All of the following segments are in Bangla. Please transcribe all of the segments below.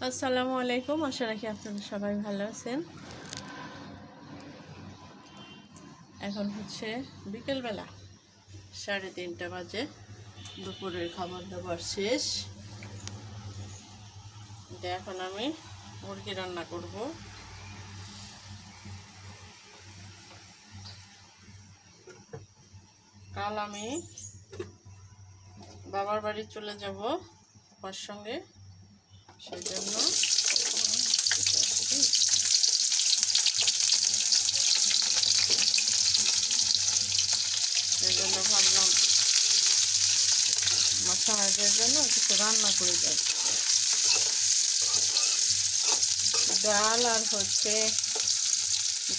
আসসালামু আলাইকুম। আশা রাখি আপনারা সবাই ভালো আছেন। এখন হচ্ছে বিকেলবেলা 3:30 বাজে। দুপুরের খাবার দাবার শেষ। এখন আমি মুরগি রান্না করব। কাল আমি বাবার বাড়ি চলে যাব আমার সঙ্গে, সেজন্য ভাবলাম মাথা ভাজার জন্য কিছু রান্না করে যাই। ডাল আর হচ্ছে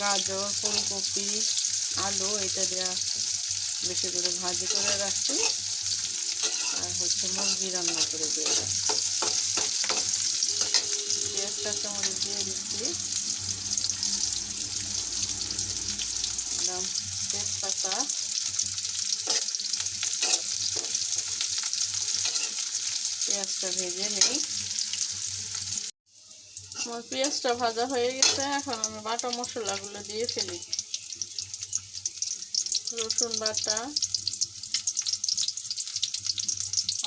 গাজর, ফুলকপি, আলু এটা দেওয়া বেশি করে ভাজি করে রাখছি, আর হচ্ছে মুরগি রান্না করে দিয়ে রাখছি। পেঁয়াজ কাঁচামরিচ দিয়ে দিচ্ছি, তেজপাতা, পেঁয়াজটা ভেজে নিই। আমার পেঁয়াজটা ভাজা হয়ে গেছে, এখন আমি বাটা মশলাগুলো দিয়ে ফেলি। রসুন বাটা,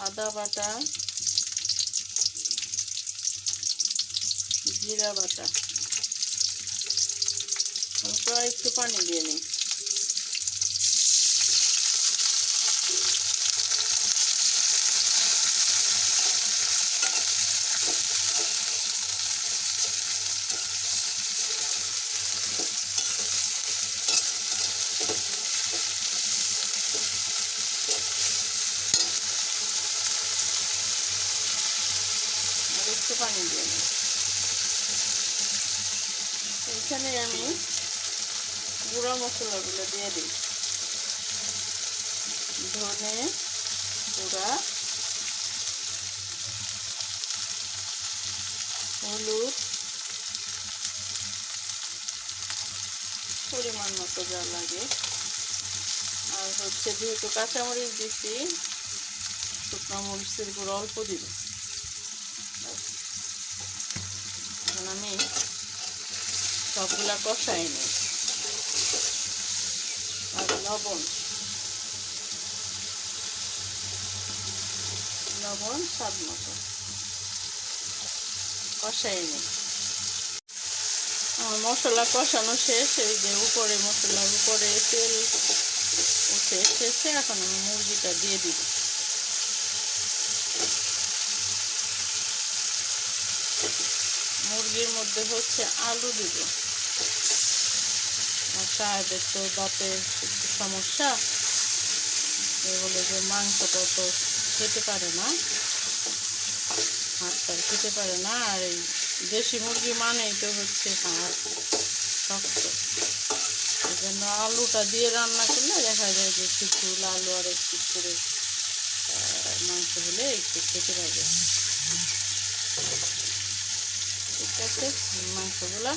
আদা বাটা, জিরা বাটা, হালকা একটু পানি দিয়ে নিই। একটু পানি দিয়ে নিই। এখানে আমি গুঁড়া মশলাগুলো দিয়ে দিই। ধনে গুঁড়া, হলুদ, পরিমাণ মতো যা লাগে, আর হচ্ছে যেহেতু কাঁচামরিচ দিচ্ছি, শুকনো মরিচের গুঁড়ো অল্প দিব। এখন আমি সবগুলা কষাই নিই। আর লবণ স্বাদ মতো কষাই নিই। আমার মশলা কষানো শেষ। এই যে উপরে মশলার উপরে তেল উঠে এসেছে, এখন আমি মুরগিটা দিয়ে দিব। মুরগির মধ্যে হচ্ছে আলু দিব। আর সাহেবের তো দাঁতের একটু সমস্যা, এগুলো যে মাংসটা তো খেতে পারে না, হাড়টা খেতে পারে না। আর এই দেশি মুরগি মানেই তো হচ্ছে হাড় শক্ত, এই জন্য আলুটা দিয়ে রান্না করলে দেখা যায় যে একটু ঝোল আলু আর একটু করে মাংস হলে একটু খেতে পারবে। ঠিক আছে, মাংসগুলা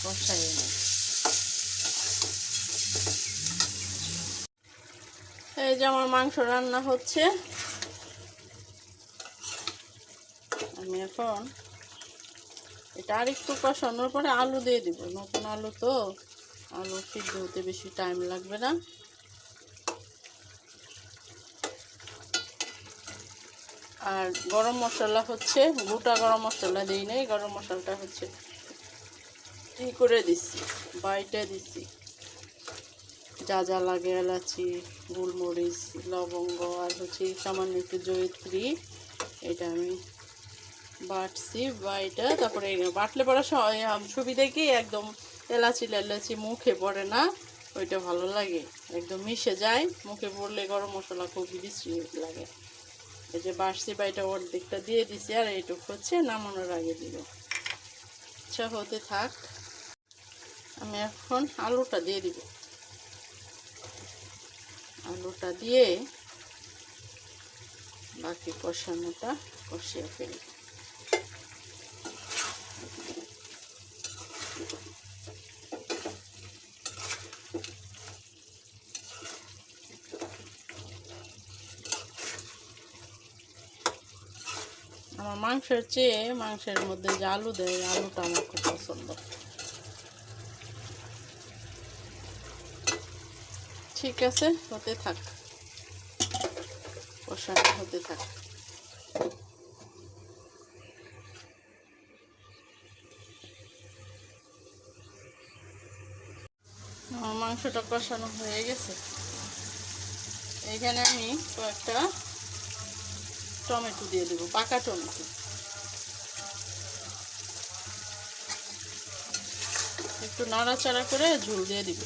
কষাইয়ে নেই। এই যে আমার মাংস রান্না হচ্ছে। আমি এখন এটা আর একটু কষানোর পরে আলু দিয়ে দিব। নতুন আলু তো, আলু সিদ্ধ হতে বেশি টাইম লাগবে না। আর গরম মশলা হচ্ছে গোটা গরম মশলা দিই নাই, গরম মশলাটা হচ্ছে ই করে দিচ্ছি, বাইটা দিচ্ছি। যা যা লাগে এলাচি, গোলমরিচ, লবঙ্গ আর হচ্ছে সামান্য একটু জয়িত্রী, এটা আমি বাটছি। বাইটা তারপরে বাটলে পড়া সুবিধা কি, একদম এলাচি মুখে পড়ে না, ওইটা ভালো লাগে, একদম মিশে যায়। মুখে পড়লে গরম মশলা খুব বিশ্রী লাগে। এই যে বাড়ছি বাইটা অর্ধেকটা দিয়ে দিছি, আর এইটুকু হচ্ছে নামানোর আগে দিব। আচ্ছা, হতে থাক। আমি এখন আলুটা দিয়ে দিব। আলুটা দিয়ে বাকি কষানোটা কষিয়ে ফেলি। আমার মাংসের চেয়ে মাংসের মধ্যে যে আলু দেয়, আলুটা আমার খুব পছন্দ। ঠিক আছে, হতে থাক, কষানো হতে থাক। মাংসটা কষানো হয়ে গেছে। এখানে আমি কয়েকটা টমেটো দিয়ে দেবো, পাকা টমেটো। একটু নাড়াচাড়া করে ঝোল দিয়ে দিব।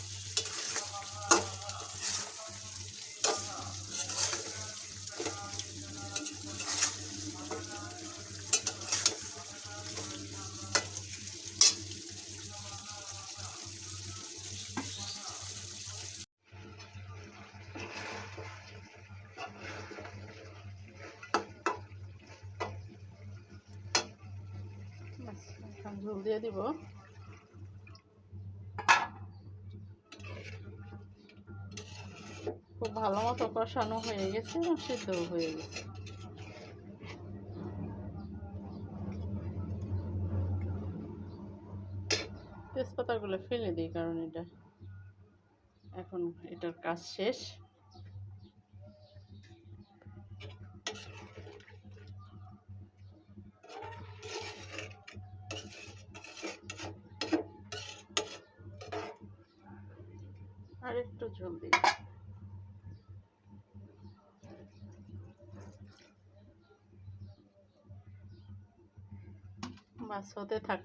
ঝোল দিয়ে দিব। খুব ভালো মতো কষানো হয়ে গেছে এবং সিদ্ধ হয়ে গেছে। তেজপাতাগুলো ফেলে দিই, কারণ এটা এখন এটার কাজ শেষ। আর একটু ঝোল দিই। বাস, হতে থাক।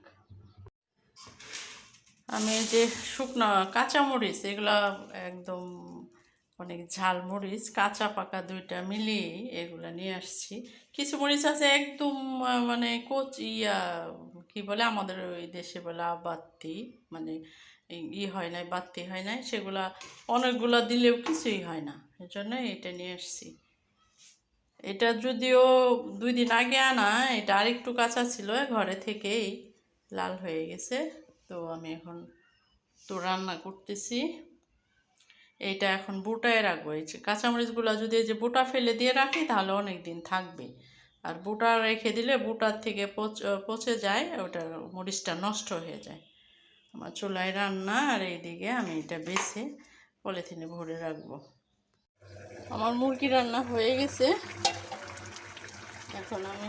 আমি যে শুকনো কাঁচামরিচ, এগুলা একদম অনেক ঝাল মরিচ, কাঁচা পাকা দুইটা মিলিয়ে এগুলা নিয়ে আসছি। কিছু মরিচ আছে একদম মানে কি বলে আমাদের ওই দেশে বলে আবাত্তি, মানে হয় নাই, বাত্তি হয় নাই, সেগুলা অনেকগুলা দিলেও কিছুই হয় না, এর জন্য এটা নিয়ে আসছি। এটা যদিও 2 দিন আগে আনা, এটা আরেকটু কাঁচা ছিল, ঘরে থেকেই লাল হয়ে গেছে। তো আমি এখন তো রান্না করতেছি। এইটা এখন বুটায় রাখবো। এই কাঁচামরিচগুলো যদি এই যে বুটা ফেলে দিয়ে রাখি তাহলে অনেক দিন থাকবে, আর বুটা রেখে দিলে বুটার থেকে পচে যায়, ওটা মরিচটা নষ্ট হয়ে যায়। আমার চুলায় রান্না, আর এইদিকে আমি এটা বেছে পলিথিনে ভরে রাখবো। আমার মুরগি রান্না হয়ে গেছে। এখন আমি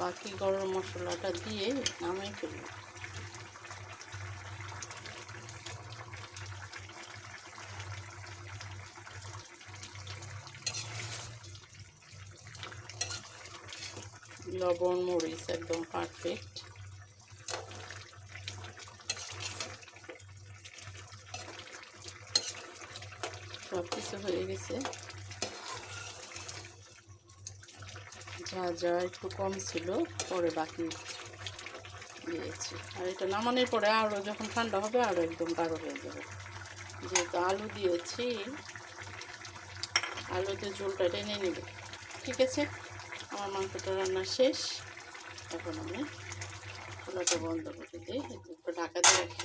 বাকি গরম মশলাটা দিয়ে নামিয়ে ফেলবো। লবণ মরিচ একদম পারফেক্ট। সব কিছু হয়ে গেছে। যা একটু কম ছিল পরে বাকি দিয়েছি। আর এটা নামানোর পরে আরও যখন ঠান্ডা হবে আরও একদম গাঢ় হয়ে যাবে, যেহেতু আলু দিয়েছি, আলুতে ঝোলটা টেনে নেবে। ঠিক আছে, আমার মাংসটা রান্না শেষ। এখন আমি চুলাটা বন্ধ করে দিই, একটু ঢাকা দিয়ে রাখি।